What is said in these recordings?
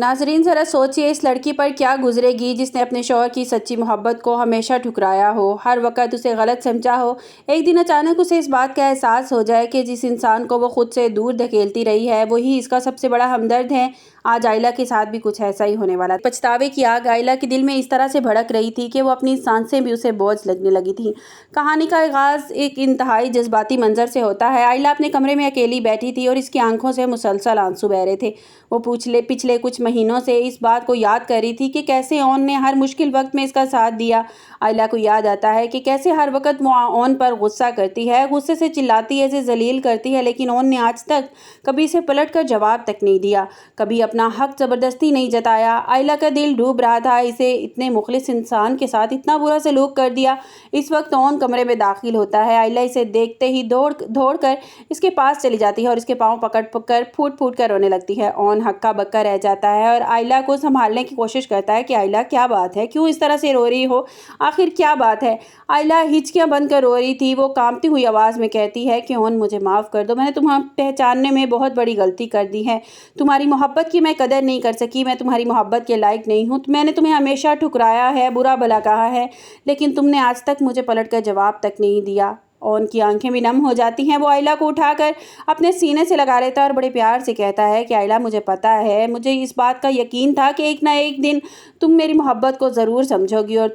नाज़रीन ज़रा सोचिए इस लड़की पर क्या गुजरेगी जिसने अपने शौहर की सच्ची मोहब्बत को हमेशा ठुकराया हो, हर वक्त उसे गलत समझा हो। एक दिन अचानक उसे इस बात का एहसास हो जाए कि जिस इंसान को वो खुद से दूर धकेलती रही है वही इसका सबसे बड़ा हमदर्द है। आज आयला के साथ भी कुछ ऐसा ही होने वाला। पछतावे की आग आयला के दिल में इस तरह से भड़क रही थी कि वो अपनी सांसें भी उसे बोझ लगने लगी थी। कहानी का आगाज एक इंतहाई जज्बाती मंजर से होता है। आयला अपने कमरे में अकेली बैठी थी और इसकी आंखों से मुसलसल आंसू बह रहे थे। वो पिछले कुछ महीनों से इस बात को याद कर रही थी कि कैसे ओन ने हर मुश्किल वक्त में इसका साथ दिया। आयला को याद आता है कि कैसे हर वक्त वो ओन पर गुस्सा करती है, गुस्से से चिल्लाती है, इसे जलील करती है, लेकिन ओन ने आज तक कभी इसे पलट कर जवाब तक नहीं दिया, कभी अपना हक जबरदस्ती नहीं जताया। आयला का दिल डूब रहा था, इसे इतने मुखलिस इंसान के साथ इतना बुरा सलूक कर दिया। इस वक्त ओन कमरे में दाखिल होता है। आयला इसे देखते ही दौड़ कर इसके पास चली जाती है और इसके पाँव पकड़ कर फूट फूट कर रोने लगती है। ओन हक्का बक्का रह जाता है और आयला को संभालने की कोशिश करता है कि आयला क्या बात है, क्यों इस तरह से रो रही हो, आखिर क्या बात है। आयला हिचकियां बंद कर रो रही थी। वो कांपती हुई आवाज़ में कहती है कि ओन मुझे माफ़ कर दो, मैंने तुम्हें पहचानने में बहुत बड़ी गलती कर दी है। तुम्हारी मोहब्बत की मैं कदर नहीं कर सकी, मैं तुम्हारी मोहब्बत के लायक नहीं हूँ। मैंने तुम्हें हमेशा ठुकराया है, बुरा भला कहा है, लेकिन तुमने आज तक मुझे पलट कर जवाब तक नहीं दिया। ओन की आंखें भी नम हो जाती हैं। वो आयला को उठाकर अपने सीने से लगा लेता है और बड़े प्यार से कहता है कि आयला मुझे पता है, मुझे इस बात का यकीन था कि एक ना एक दिन तुम मेरी मोहब्बत को ज़रूर समझोगी और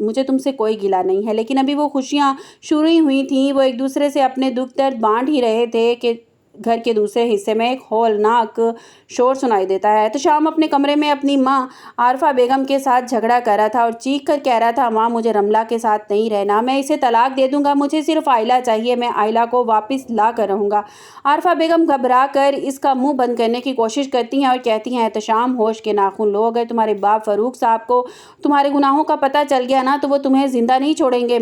मुझे तुमसे कोई गिला नहीं है। लेकिन अभी वो खुशियाँ शुरू ही हुई थीं। वो एक दूसरे से अपने दुख दर्द बांट ही रहे थे कि घर के दूसरे हिस्से में एक हौलनाक शोर सुनाई देता है। तो शाम अपने कमरे में अपनी माँ आरफा बेगम के साथ झगड़ा कर रहा था और चीख कर कह रहा था, माँ मुझे रमला के साथ नहीं रहना, मैं इसे तलाक दे दूंगा, मुझे सिर्फ आयला चाहिए, मैं आयला को वापस ला कर रहूँगा। आरफा बेगम घबरा कर इसका मुँह बंद करने की कोशिश करती हैं और कहती हैं, एहतशाम होश के नाखून लो, अगर तुम्हारे बाप फ़ारूक साहब को तुम्हारे गुनाहों का पता चल गया ना तो वो तुम्हें ज़िंदा नहीं छोड़ेंगे।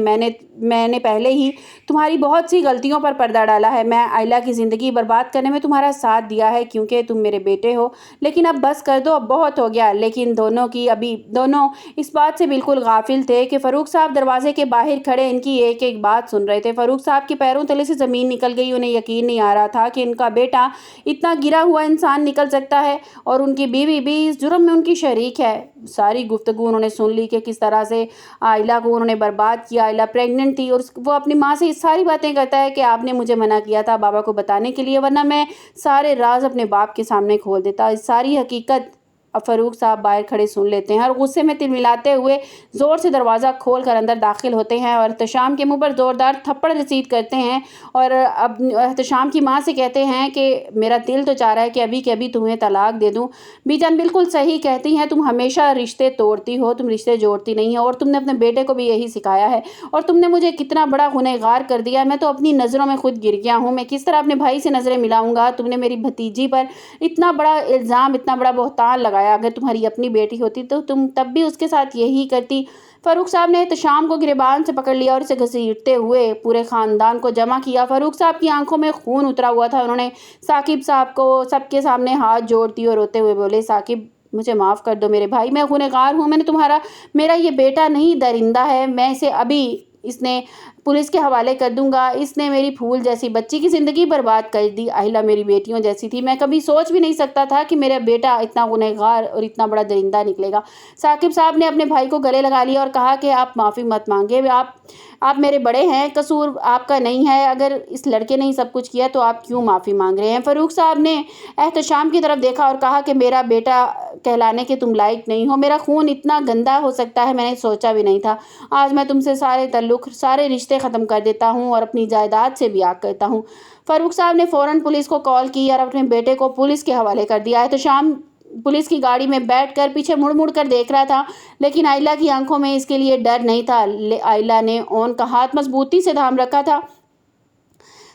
मैंने पहले ही तुम्हारी बहुत सी गलतियों पर पर्दा डाला है। मैं आयला की ज़िंदगी बर्बाद करने में तुम्हारा साथ दिया है क्योंकि तुम मेरे बेटे हो, लेकिन अब बस कर दो, अब बहुत हो गया। लेकिन दोनों इस बात से बिल्कुल गाफिल थे कि फ़ारूक साहब दरवाजे के बाहर खड़े इनकी एक एक बात सुन रहे थे। फ़ारूक साहब के पैरों तले से ज़मीन निकल गई। उन्हें यकीन नहीं आ रहा था कि इनका बेटा इतना गिरा हुआ इंसान निकल सकता है और उनकी बीवी भी इस जुर्म में उनकी शरीक है। सारी गुफ्तगू उन्होंने सुन ली कि किस तरह से आयला को उन्होंने बर्बाद किया। आयला प्रेग्नेंट थी और वो अपनी माँ से सारी बातें करता है कि आपने मुझे मना किया था बाबा को बताने के लिए, वरना मैं सारे राज अपने बाप के सामने खोल देता। इस सारी हकीकत अब फ़ारूक साहब बाहर खड़े सुन लेते हैं और गुस्से में तिलमिलाते हुए ज़ोर से दरवाज़ा खोल कर अंदर दाखिल होते हैं और एहतशाम के मुंह पर ज़ोरदार थप्पड़ रसीद करते हैं और अब एहतशाम की माँ से कहते हैं कि मेरा दिल तो चाह रहा है कि अभी के अभी तुम्हें तलाक दे दूँ। बीजान बिल्कुल सही कहती हैं, तुम हमेशा रिश्ते तोड़ती हो, तुम रिश्ते जोड़ती नहीं हो और तुमने अपने बेटे को भी यही सिखाया है और तुमने मुझे कितना बड़ा गुनहगार कर दिया। मैं तो अपनी नज़रों में खुद गिर गया हूँ, मैं किस तरह अपने भाई से नज़रें मिलाऊंगा। तुमने मेरी भतीजी पर इतना बड़ा इल्ज़ाम, इतना बड़ा बहतान लगाया। अगर तुम्हारी अपनी बेटी होती तो तुम तब भी उसके साथ यही करती। फ़ारूक साहब ने एहतशाम को गिरबान से पकड़ लिया और इसे घसीटते हुए पूरे ख़ानदान को जमा किया। फ़ारूक साहब की आंखों में खून उतरा हुआ था। उन्होंने साकिब साहब को सबके सामने हाथ जोड़ती और रोते हुए बोले, साकिब मुझे माफ़ कर दो मेरे भाई, मैं गुनहगार हूँ, मेरा ये बेटा नहीं दरिंदा है, मैं इसे अभी इसने पुलिस के हवाले कर दूंगा। इसने मेरी फूल जैसी बच्ची की ज़िंदगी बर्बाद कर दी। आहिला मेरी बेटियों जैसी थी, मैं कभी सोच भी नहीं सकता था कि मेरा बेटा इतना गुनहगार और इतना बड़ा दरिंदा निकलेगा। साकिब साहब ने अपने भाई को गले लगा लिया और कहा कि आप माफ़ी मत मांगे, आप मेरे बड़े हैं, कसूर आपका नहीं है। अगर इस लड़के ने ही सब कुछ किया तो आप क्यों माफ़ी मांग रहे हैं। फ़ारूक साहब ने एहतशाम की तरफ देखा और कहा कि मेरा बेटा कहलाने के तुम लायक नहीं हो, मेरा खून इतना गंदा हो सकता है मैंने सोचा भी नहीं था। आज मैं तुमसे सारे ताल्लुक़, सारे रिश्ते ख़त्म कर देता हूँ और अपनी जायदाद से भी आग करता हूँ। फ़ारूक साहब ने फ़ौरन पुलिस को कॉल की और अपने बेटे को पुलिस के हवाले कर दिया। एहतशाम पुलिस की गाड़ी में बैठकर पीछे मुड़ मुड़ कर देख रहा था, लेकिन आयला की आंखों में इसके लिए डर नहीं था। आयला ने ओन का हाथ मजबूती से थाम रखा था,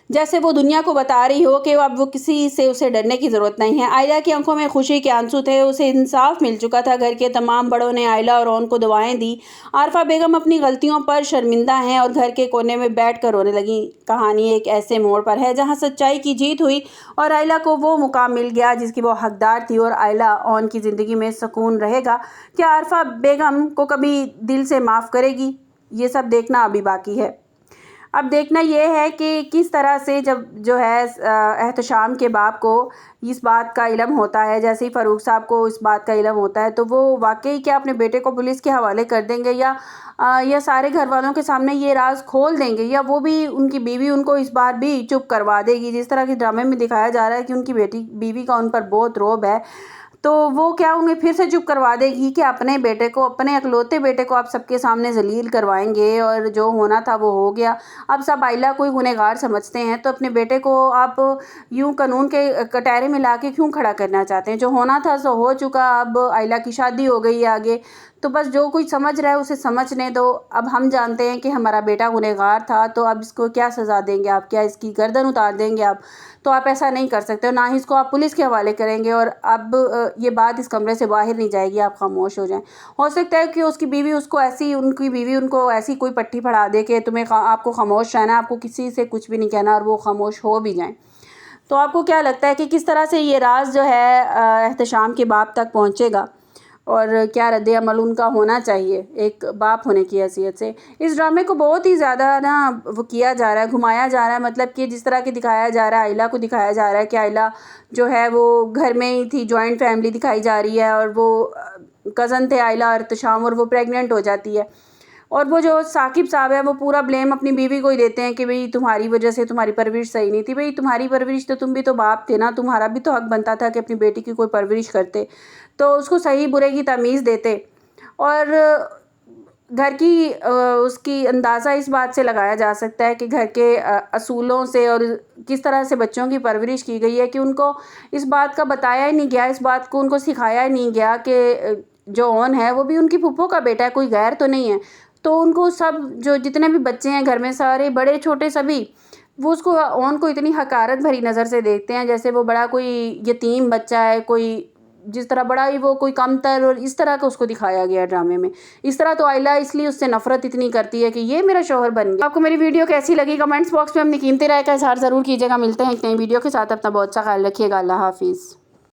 जैसे वो दुनिया को बता रही हो कि अब वो किसी से उसे डरने की ज़रूरत नहीं है। आयला की आंखों में खुशी के आंसू थे, उसे इंसाफ मिल चुका था। घर के तमाम बड़ों ने आयला और ओन को दुआएं दी। आरफा बेगम अपनी गलतियों पर शर्मिंदा हैं और घर के कोने में बैठ कर रोने लगी। कहानी एक ऐसे मोड़ पर है जहाँ सच्चाई की जीत हुई और आयला को वो मुकाम मिल गया जिसकी वो हकदार थी और आयला ओन की ज़िंदगी में सुकून रहेगा। क्या आरफा बेगम को कभी दिल से माफ़ करेगी? ये सब देखना अभी बाकी है। اب دیکھنا یہ ہے کہ کس طرح سے جب جو ہے احتشام کے باپ کو اس بات کا علم ہوتا ہے، جیسے ہی فاروق صاحب کو اس بات کا علم ہوتا ہے تو وہ واقعی کیا اپنے بیٹے کو پولیس کے حوالے کر دیں گے یا سارے گھر والوں کے سامنے یہ راز کھول دیں گے، یا وہ بھی ان کی بیوی ان کو اس بار بھی چپ کروا دے گی، جس طرح کے ڈرامے میں دکھایا جا رہا ہے کہ ان کی بیوی کا ان پر بہت رعب ہے، تو وہ کیا انہیں پھر سے چپ کروا دے گی کہ اپنے بیٹے کو، اپنے اکلوتے بیٹے کو آپ سب کے سامنے ذلیل کروائیں گے اور جو ہونا تھا وہ ہو گیا۔ اب سب آئلہ کوئی گنہگار سمجھتے ہیں تو اپنے بیٹے کو آپ یوں قانون کے کٹہرے میں لا کے کیوں کھڑا کرنا چاہتے ہیں؟ جو ہونا تھا سو ہو چکا، اب آئلہ کی شادی ہو گئی ہے آگے، تو بس جو کوئی سمجھ رہا ہے اسے سمجھنے دو۔ اب ہم جانتے ہیں کہ ہمارا بیٹا گنہگار تھا تو اب اس کو کیا سزا دیں گے آپ؟ کیا اس کی گردن اتار دیں گے آپ؟ تو آپ ایسا نہیں کر سکتے، نہ ہی اس کو آپ پولیس کے حوالے کریں گے، اور اب یہ بات اس کمرے سے باہر نہیں جائے گی، آپ خاموش ہو جائیں۔ ہو سکتا ہے کہ اس کی بیوی ان کو ایسی کوئی پٹی پڑھا دے کہ آپ کو خاموش رہنا ہے، آپ کو کسی سے کچھ بھی نہیں کہنا، اور وہ خاموش ہو بھی جائیں۔ تو آپ کو کیا لگتا ہے کہ کس طرح سے یہ راز جو ہے احتشام کے باپ تک پہنچے گا اور کیا رد عمل ان کا ہونا چاہیے ایک باپ ہونے کی حیثیت سے؟ اس ڈرامے کو بہت ہی زیادہ وہ کیا جا رہا ہے، گھمایا جا رہا ہے، مطلب کہ جس طرح کہ دکھایا جا رہا ہے آئلہ کو دکھایا جا رہا ہے کہ آئلہ جو ہے وہ گھر میں ہی تھی، جوائنٹ فیملی دکھائی جا رہی ہے، اور وہ کزن تھے آئلہ اور احتشام، اور وہ پریگننٹ ہو جاتی ہے، اور وہ جو ثاقب صاحب ہے وہ پورا بلیم اپنی بیوی کو ہی دیتے ہیں کہ بھئی تمہاری وجہ سے تمہاری پرورش صحیح نہیں تھی۔ بھئی تمہاری پرورش تو تم بھی تو باپ تھے نا، تمہارا بھی تو حق بنتا تھا کہ اپنی بیٹی کی کوئی پرورش کرتے، تو اس کو صحیح برے کی تمیز دیتے، اور گھر کی اس کی اندازہ اس بات سے لگایا جا سکتا ہے کہ گھر کے اصولوں سے اور کس طرح سے بچوں کی پرورش کی گئی ہے کہ ان کو اس بات کا بتایا ہی نہیں گیا، اس بات کو ان کو سکھایا ہی نہیں گیا کہ جو اون ہے وہ بھی ان کی پھپھو کا بیٹا ہے، کوئی غیر تو نہیں ہے۔ تو ان کو سب جو جتنے بھی بچے ہیں گھر میں، سارے بڑے چھوٹے سبھی، وہ اس کو اون کو اتنی حقارت بھری نظر سے دیکھتے ہیں جیسے وہ بڑا کوئی یتیم بچہ ہے، کوئی جس طرح بڑا ہی وہ کوئی کم تر، اور اس طرح کا اس کو دکھایا گیا ڈرامے میں۔ اس طرح تو آئلہ اس لیے اس سے نفرت اتنی کرتی ہے کہ یہ میرا شوہر بن گیا۔ آپ کو میری ویڈیو کیسی لگی کمنٹس باکس میں اپنی قیمتی رائے کا اظہار ضرور کیجیے گا۔ ملتے ہیں ایک نئی ویڈیو کے ساتھ، اپنا بہت سا خیال رکھیے گا۔ اللہ حافظ۔